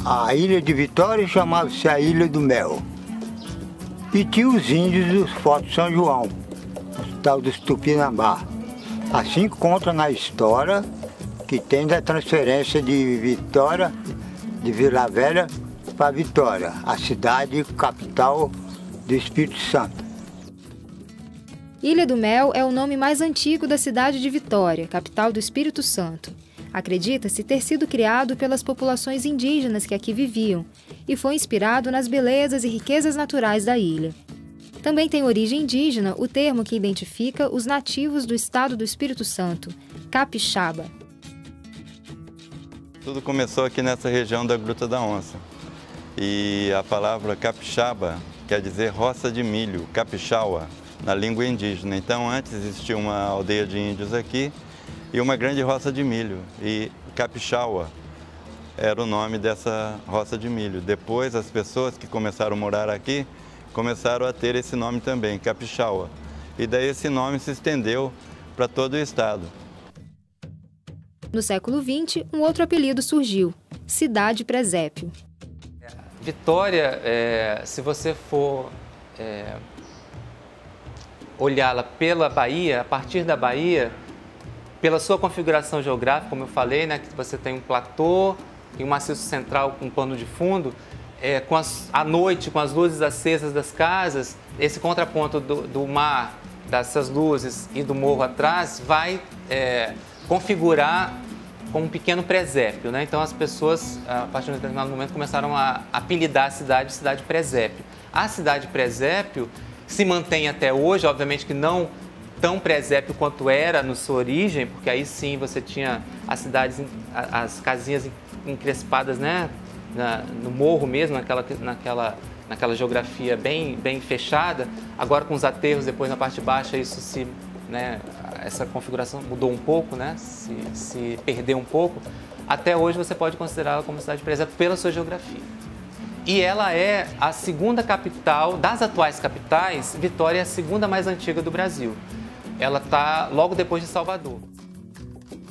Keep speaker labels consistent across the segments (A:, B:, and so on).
A: A ilha de Vitória chamava-se a Ilha do Mel. E tinha os índios dos Fortes de São João, o tal dos Tupinambá. Assim conta na história que tem da transferência de Vitória, de Vila Velha para Vitória, a cidade capital do Espírito Santo.
B: Ilha do Mel é o nome mais antigo da cidade de Vitória, capital do Espírito Santo. Acredita-se ter sido criado pelas populações indígenas que aqui viviam e foi inspirado nas belezas e riquezas naturais da ilha. Também tem origem indígena o termo que identifica os nativos do estado do Espírito Santo, capixaba.
C: Tudo começou aqui nessa região da Gruta da Onça. E a palavra capixaba quer dizer roça de milho, capixaua, na língua indígena. Então, antes existia uma aldeia de índios aqui e uma grande roça de milho. E capixaua era o nome dessa roça de milho. Depois, as pessoas que começaram a morar aqui começaram a ter esse nome também, capixaua. E daí esse nome se estendeu para todo o estado.
B: No século XX, um outro apelido surgiu, Cidade Presépio.
D: Vitória, se você for olhá-la pela Bahia, a partir da Bahia, pela sua configuração geográfica, como eu falei, né, que você tem um platô e um maciço central com um pano de fundo, à noite, com as luzes acesas das casas, esse contraponto do mar, dessas luzes e do morro atrás, vai configurar como um pequeno presépio, né? Então as pessoas, a partir de um determinado momento, começaram a apelidar a cidade de cidade presépio. A cidade presépio se mantém até hoje, obviamente que não tão presépio quanto era na sua origem, porque aí sim você tinha as cidades, as casinhas encrespadas, né? No morro mesmo, naquela geografia bem fechada. Agora com os aterros, depois na parte baixa, isso essa configuração mudou um pouco, né? se perdeu um pouco. Até hoje você pode considerá-la como cidade presépio pela sua geografia. E ela é a segunda capital, das atuais capitais, Vitória é a segunda mais antiga do Brasil. Ela está logo depois de Salvador.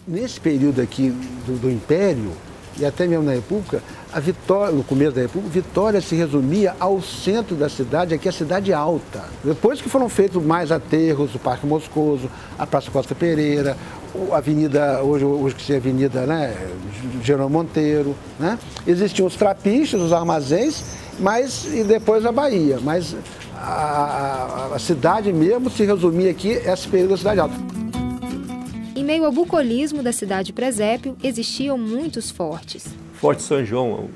E: Nesse período aqui do Império, e até mesmo na República, a Vitória, no começo da República, Vitória se resumia ao centro da cidade, aqui a cidade alta. Depois que foram feitos mais aterros, o Parque Moscoso, a Praça Costa Pereira, a avenida, hoje que se é a avenida, né, Jerônimo Monteiro, né? Existiam os trapiches, os armazéns, e depois a Bahia. Mas a cidade mesmo se resumia aqui, esse período da cidade alta.
B: Em meio ao bucolismo da cidade presépio, existiam muitos fortes.
F: Forte São João,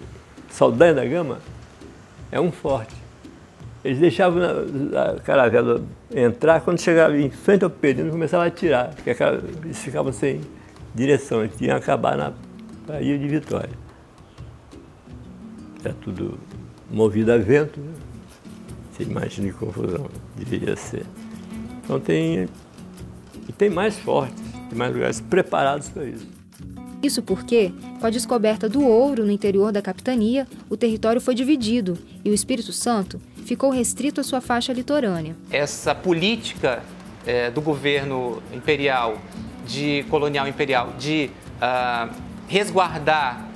F: Saldanha da Gama, é um forte. Eles deixavam a caravela entrar, quando chegava em frente ao perímetro, começavam a atirar, porque eles ficavam sem direção, eles iam acabar na Bahia de Vitória. Era tudo movido a vento, né? Você imagina que confusão deveria ser. Então tem mais fortes, tem mais lugares preparados para isso.
B: Isso porque, com a descoberta do ouro no interior da capitania, o território foi dividido e o Espírito Santo ficou restrito à sua faixa litorânea.
D: Essa política do governo imperial, colonial imperial, de resguardar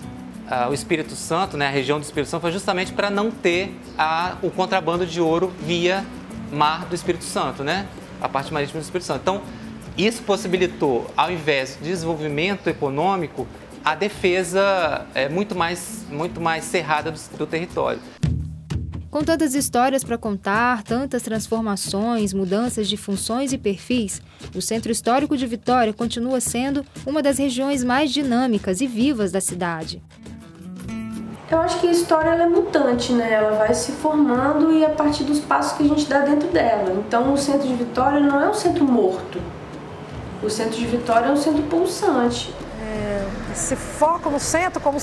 D: o Espírito Santo, né, a região do Espírito Santo, foi justamente para não ter o contrabando de ouro via mar do Espírito Santo, né, a parte marítima do Espírito Santo. Então, isso possibilitou, ao invés de desenvolvimento econômico, a defesa muito mais cerrada do território.
B: Com tantas histórias para contar, tantas transformações, mudanças de funções e perfis, o Centro Histórico de Vitória continua sendo uma das regiões mais dinâmicas e vivas da cidade.
G: Eu acho que a história ela é mutante, né? Ela vai se formando e a partir dos passos que a gente dá dentro dela. Então o Centro de Vitória não é um centro morto. O Centro de Vitória é um centro pulsante.
H: Se foca no centro como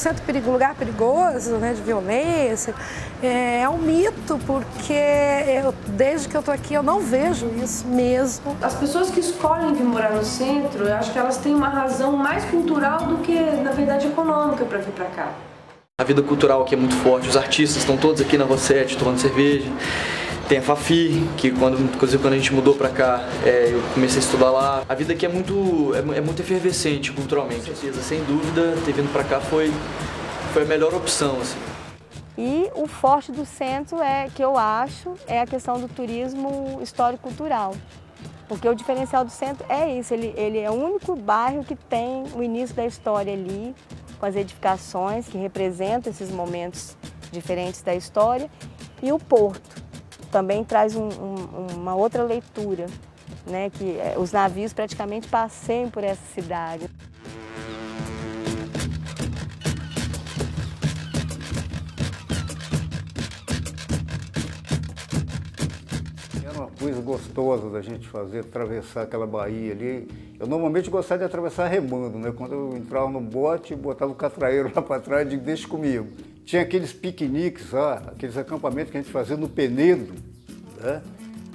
H: lugar perigoso, né, de violência, é um mito, porque desde que eu estou aqui eu não vejo isso mesmo.
G: As pessoas que escolhem vir morar no centro, eu acho que elas têm uma razão mais cultural do que, na verdade, econômica para vir para cá.
I: A vida cultural aqui é muito forte, os artistas estão todos aqui na Rua 7 tomando cerveja. Tem a Fafi, que inclusive quando a gente mudou pra cá, eu comecei a estudar lá. A vida aqui é muito efervescente culturalmente. Sem dúvida, ter vindo pra cá foi foi a melhor opção, assim.
J: E o forte do centro que eu acho, é a questão do turismo histórico-cultural. Porque o diferencial do centro é isso, ele é o único bairro que tem o início da história ali, com as edificações que representam esses momentos diferentes da história. E o porto também traz uma outra leitura, né, que os navios praticamente passeiam por essa cidade.
K: Uma coisa gostosa da gente fazer, atravessar aquela baía ali. Eu normalmente gostava de atravessar remando, né? Quando eu entrava no bote, botava o catraeiro lá para trás e digo, deixa comigo. Tinha aqueles piqueniques lá, aqueles acampamentos que a gente fazia no Penedo, né?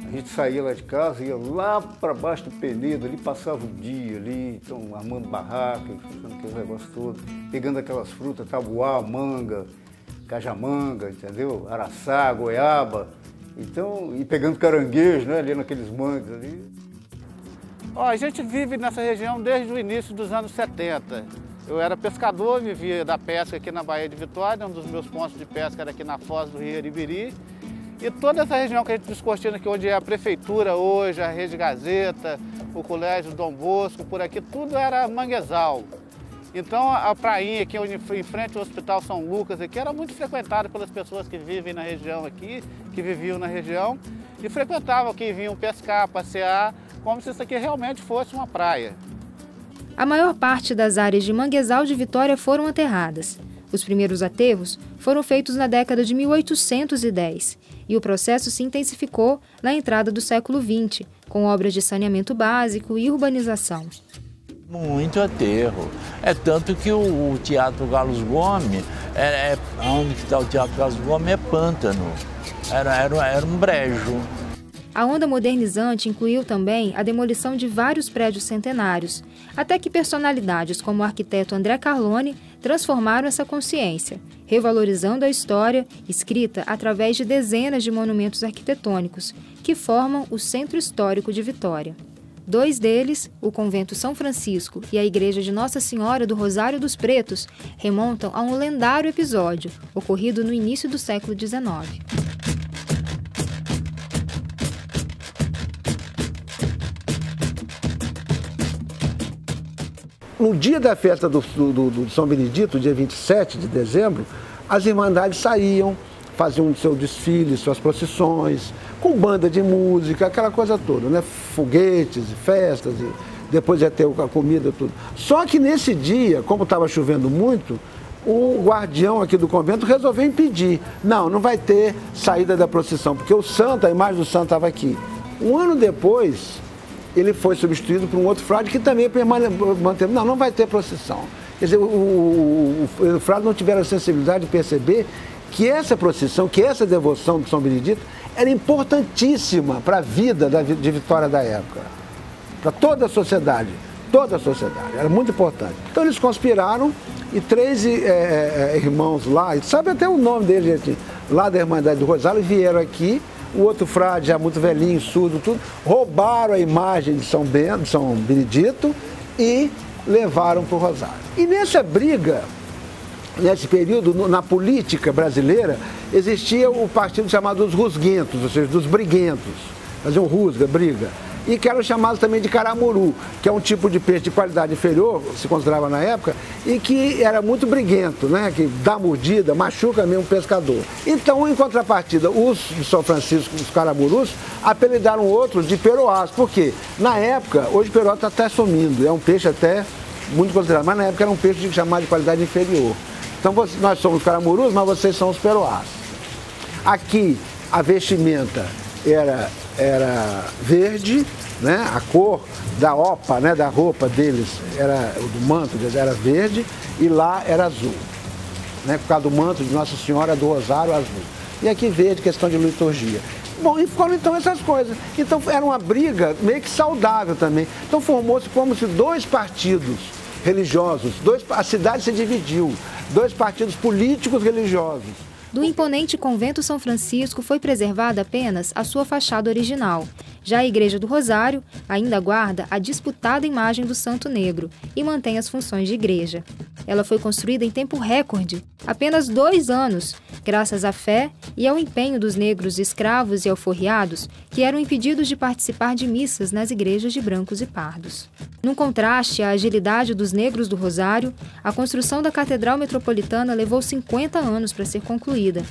K: A gente saía lá de casa, ia lá para baixo do Penedo, ali passava o dia ali, então, armando barraca, fazendo aqueles negócios todos, pegando aquelas frutas, tabuá, manga, cajamanga, entendeu? Araçá, goiaba. Então, e pegando caranguejo, né, ali naqueles mangues ali.
L: Ó, a gente vive nessa região desde o início dos anos 70. Eu era pescador, vivia da pesca aqui na Baía de Vitória, um dos meus pontos de pesca era aqui na Foz do Rio Aribiri. E toda essa região que a gente descortina aqui, onde é a prefeitura hoje, a Rede Gazeta, o Colégio Dom Bosco, por aqui, tudo era manguezal. Então a prainha aqui em frente ao Hospital São Lucas aqui era muito frequentada pelas pessoas que vivem na região aqui, que viviam na região e frequentavam aqui, vinham pescar, passear, como se isso aqui realmente fosse uma praia.
B: A maior parte das áreas de manguezal de Vitória foram aterradas. Os primeiros aterros foram feitos na década de 1810 e o processo se intensificou na entrada do século XX, com obras de saneamento básico e urbanização.
M: Muito aterro. É tanto que o Teatro Carlos Gomes, onde está o Teatro Carlos Gomes é pântano, era um brejo.
B: A onda modernizante incluiu também a demolição de vários prédios centenários, até que personalidades como o arquiteto André Carlone transformaram essa consciência, revalorizando a história escrita através de dezenas de monumentos arquitetônicos que formam o Centro Histórico de Vitória. 2 deles, o Convento São Francisco e a Igreja de Nossa Senhora do Rosário dos Pretos, remontam a um lendário episódio ocorrido no início do século XIX.
E: No dia da festa do São Benedito, dia 27 de dezembro, as irmandades saíam, faziam seu desfile, suas procissões, com banda de música, aquela coisa toda, né? Foguetes e festas, e depois ia ter a comida e tudo. Só que nesse dia, como estava chovendo muito, o guardião aqui do convento resolveu impedir. Não vai ter saída da procissão, porque o santo, a imagem do santo estava aqui. Um ano depois, ele foi substituído por um outro frade que também manteve. Não vai ter procissão. Quer dizer, o frade não tiveram a sensibilidade de perceber que essa procissão, que essa devoção de São Benedito era importantíssima para a vida de Vitória da época, para toda a sociedade, era muito importante. Então eles conspiraram e 3 irmãos lá, e sabe até o nome deles, gente, lá da Irmandade do Rosário, vieram aqui, o outro frade já muito velhinho, surdo, tudo, roubaram a imagem de São Benedito e levaram para o Rosário. E nessa briga, nesse período, na política brasileira, existia o partido chamado dos rusguentos, ou seja, dos briguentos. Faziam rusga, briga. E que eram chamados também de caramuru, que é um tipo de peixe de qualidade inferior, se considerava na época, e que era muito briguento, né? Que dá mordida, machuca mesmo o pescador. Então, em contrapartida, os de São Francisco, os caramurus, apelidaram outros de peroás. Por quê? Na época, hoje o peroá está até sumindo, é um peixe até muito considerado, mas na época era um peixe chamado de qualidade inferior. Então, nós somos os caramurus, mas vocês são os peroás. Aqui, a vestimenta era verde, né? A cor da opa, né? Da roupa deles, do manto deles era verde, e lá era azul, né? Por causa do manto de Nossa Senhora do Rosário, azul. E aqui verde, questão de liturgia. Bom, e foram então essas coisas. Então era uma briga meio que saudável também. Então formou-se como se 2 partidos religiosos, a cidade se dividiu, 2 partidos políticos religiosos.
B: Do imponente Convento São Francisco foi preservada apenas a sua fachada original. Já a Igreja do Rosário ainda guarda a disputada imagem do Santo Negro e mantém as funções de igreja. Ela foi construída em tempo recorde, apenas 2 anos, graças à fé e ao empenho dos negros escravos e alforriados que eram impedidos de participar de missas nas igrejas de brancos e pardos. Num contraste à agilidade dos negros do Rosário, a construção da Catedral Metropolitana levou 50 anos para ser concluída.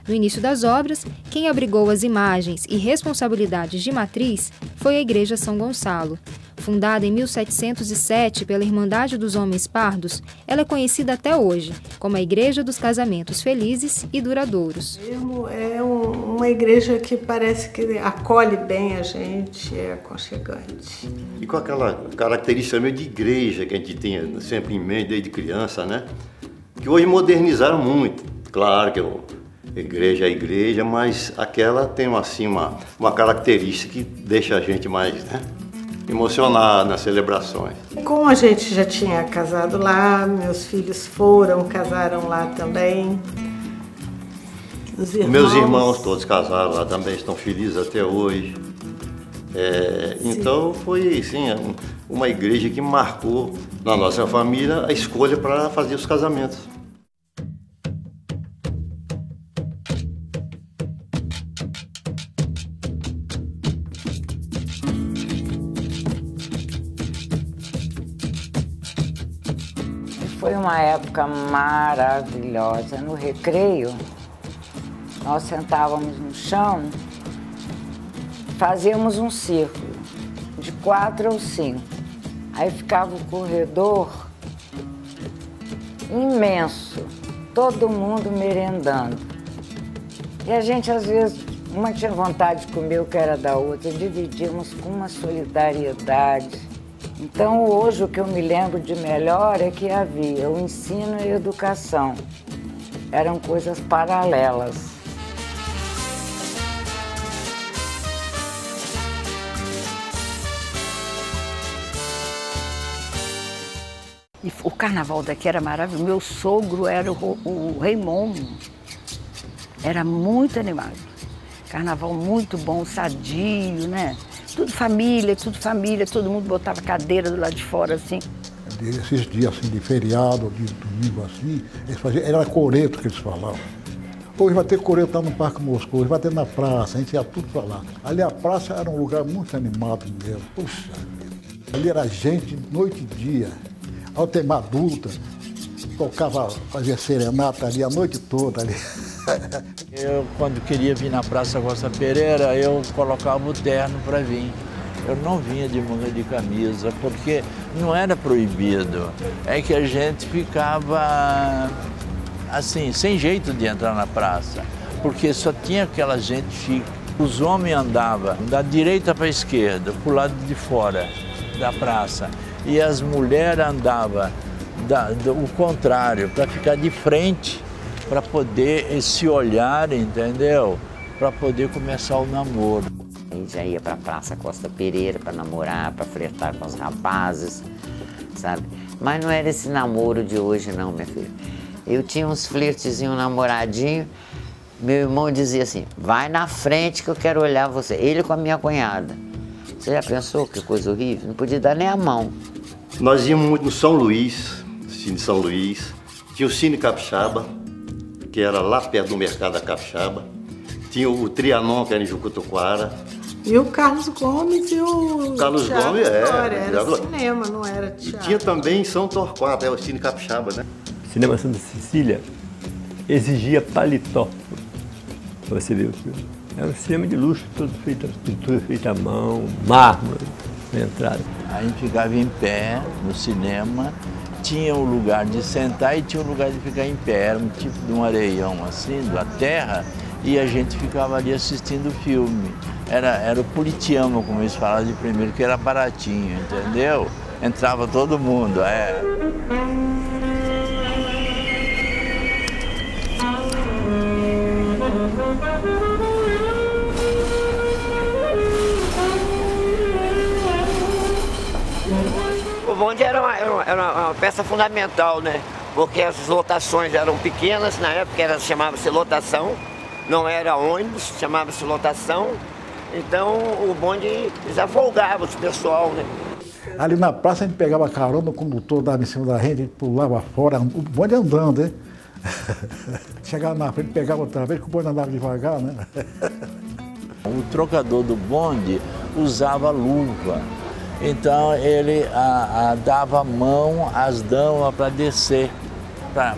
B: No início das obras, quem abrigou as imagens e responsabilidades de matriz foi a Igreja São Gonçalo. Fundada em 1707 pela Irmandade dos Homens Pardos, ela é conhecida até hoje como a Igreja dos Casamentos Felizes e Duradouros.
N: É uma igreja que parece que acolhe bem a gente, é aconchegante.
O: E com aquela característica meio de igreja que a gente tinha sempre em mente desde criança, né? Que hoje modernizaram muito. Claro que a igreja é igreja, mas aquela tem assim, uma característica que deixa a gente mais, né, emocionado nas celebrações.
N: Como a gente já tinha casado lá, meus filhos casaram lá também.
O: Meus irmãos todos casaram lá também, estão felizes até hoje. Então foi assim, uma igreja que marcou na nossa família a escolha para fazer os casamentos.
P: Foi uma época maravilhosa. No recreio, nós sentávamos no chão, fazíamos um círculo de 4 ou 5. Aí ficava o corredor imenso, todo mundo merendando. E a gente, às vezes, uma tinha vontade de comer o que era da outra, dividíamos com uma solidariedade. Então, hoje, o que eu me lembro de melhor é que havia o ensino e a educação. Eram coisas paralelas.
Q: E o carnaval daqui era maravilhoso. Meu sogro era o Raimundo. Era muito animado. Carnaval muito bom, sadio, né? Tudo família, todo mundo botava cadeira do lado de fora, assim.
R: Esses dias assim, de feriado, de domingo assim, eles faziam, era coreto que eles falavam. Hoje vai ter coreto lá no Parque Moscou, hoje vai ter na praça, a gente ia tudo pra lá. Ali a praça era um lugar muito animado mesmo, puxa vida. Ali era gente noite e dia, alta adulta, tocava, fazia serenata ali a noite toda ali.
M: Eu, quando queria vir na Praça Costa Pereira, eu colocava o terno para vir. Eu não vinha de manga de camisa, porque não era proibido. É que a gente ficava, assim, sem jeito de entrar na praça, porque só tinha aquela gente chique. Os homens andavam da direita para a esquerda, para o lado de fora da praça, e as mulheres andavam o contrário, para ficar de frente, para poder se olhar, entendeu? Para poder começar o namoro.
P: A gente já ia para a Praça Costa Pereira para namorar, para flertar com os rapazes, sabe? Mas não era esse namoro de hoje não, minha filha. Eu tinha uns flertezinhos, namoradinho, meu irmão dizia assim, vai na frente que eu quero olhar você. Ele com a minha cunhada. Você já pensou que coisa horrível? Não podia dar nem a mão.
O: Nós íamos muito no São Luís, Cine São Luís, tinha o Cine Capixaba, que era lá perto do Mercado da Capixaba. Tinha o Trianon, que era em Jucutuquara.
N: E o Carlos Gomes e o
O: Carlos
N: Teatro
O: Gomes,
N: Vitória. Era cinema, não era teatro.
O: E tinha também em São Torquato, é o Cine Capixaba, né?
F: O Cinema Santa Cecília exigia paletó para você ver o filme. Era um cinema de luxo, todo feito, pintura feita à mão, mármore na entrada.
M: A gente ficava em pé no cinema, tinha um lugar de sentar e tinha um lugar de ficar em pé. Era um tipo de um areião assim, da terra, e a gente ficava ali assistindo o filme. Era o Puritiano, como eles falavam de primeiro, que era baratinho, entendeu? Entrava todo mundo,
S: O bonde era uma peça fundamental, né? Porque as lotações eram pequenas, na época chamava-se lotação, não era ônibus, chamava-se lotação. Então o bonde já folgava o pessoal, né?
R: Ali na praça a gente pegava carona, o condutor dava em cima da gente, a gente pulava fora, o bonde andando, hein? Chegava na frente, pegava outra vez, que o bonde andava devagar, né?
M: O trocador do bonde usava luva, então ele dava a mão às damas para descer,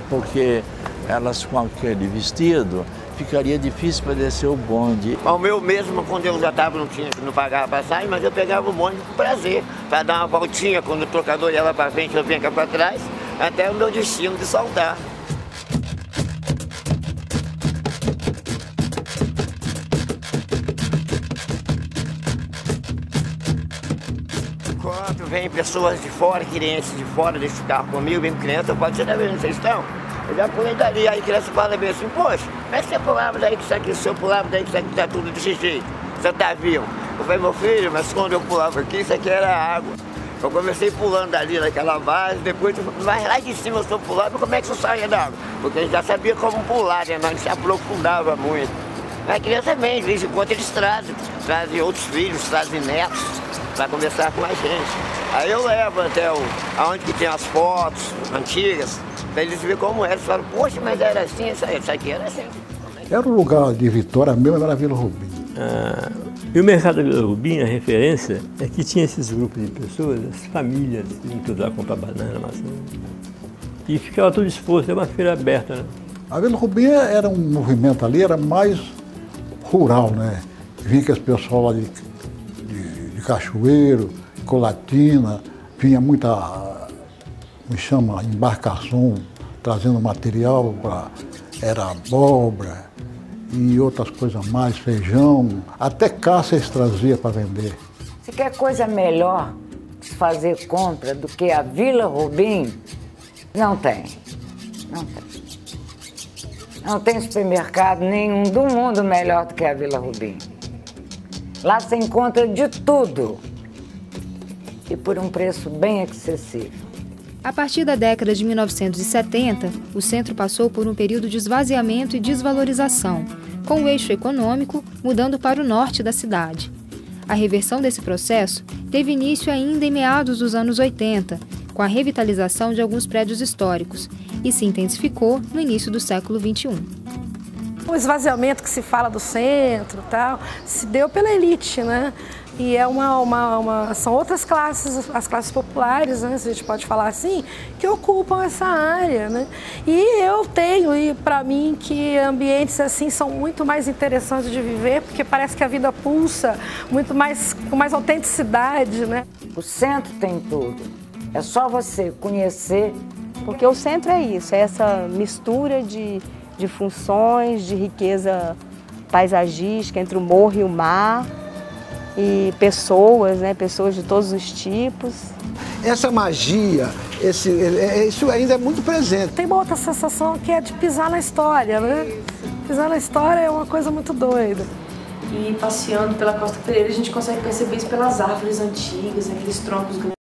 M: porque elas com aquele vestido ficaria difícil para descer o bonde.
S: O meu mesmo, quando eu já estava, não pagava passagem, mas eu pegava o bonde com prazer, para dar uma voltinha quando o trocador ia lá para frente, eu vinha cá para trás, até o meu destino de soltar. Quando vem pessoas de fora, clientes de fora desse carro comigo, vem criança, pode ser da vez, vocês estão? Eu já pulei dali, aí a criança fala bem assim, poxa, como é que você pulava daí que isso aqui, se eu pulava daí que isso aqui tá tudo desse jeito? Você tá vivo? Eu falei, meu filho, mas quando eu pulava aqui, isso aqui era água. Eu comecei pulando dali naquela base, depois, mas lá de cima eu estou pulando, como é que você saía da água? Porque a gente já sabia como pular, né? Mas a gente se aprofundava muito. A criança vem, de vez em quando eles trazem outros filhos, trazem netos, para conversar com a gente. Aí eu levo até aonde que tem as fotos antigas, para eles verem como era. Eles falam, poxa, mas era assim, isso aqui era assim.
R: Era um lugar de Vitória mesmo, era a Vila Rubim.
F: E o mercado da Vila Rubim, a referência é que tinha esses grupos de pessoas, as famílias, que iam tudo lá comprar banana, maçã. E ficava tudo exposto, era uma feira aberta, né?
R: A Vila Rubim era um movimento ali, era mais rural, né? Vinha que as pessoas lá de Cachoeiro, Colatina, vinha muita, me chama, embarcação, trazendo material, era abóbora e outras coisas mais, feijão, até caça eles traziam para vender.
Q: Se quer coisa melhor de fazer compra do que a Vila Rubim, não tem. Não tem. Não tem supermercado nenhum do mundo melhor do que a Vila Rubim. Lá você encontra de tudo e por um preço bem acessível.
B: A partir da década de 1970, o centro passou por um período de esvaziamento e desvalorização, com o eixo econômico mudando para o norte da cidade. A reversão desse processo teve início ainda em meados dos anos 80, com a revitalização de alguns prédios históricos, e se intensificou no início do século XXI.
H: O esvaziamento que se fala do centro, tal, se deu pela elite, né? E é são outras classes, as classes populares, né, se a gente pode falar assim, que ocupam essa área, né? E eu tenho, e para mim, que ambientes assim são muito mais interessantes de viver, porque parece que a vida pulsa muito mais, com mais autenticidade, né?
Q: O centro tem tudo, é só você conhecer.
J: Porque o centro é isso, é essa mistura de funções, de riqueza paisagística entre o morro e o mar, e pessoas, né? Pessoas de todos os tipos.
E: Essa magia, isso ainda é muito presente.
H: Tem uma outra sensação que é de pisar na história, né? Pisar na história é uma coisa muito doida.
G: E passeando pela Costa Pereira a gente consegue perceber isso pelas árvores antigas, aqueles troncos grandes.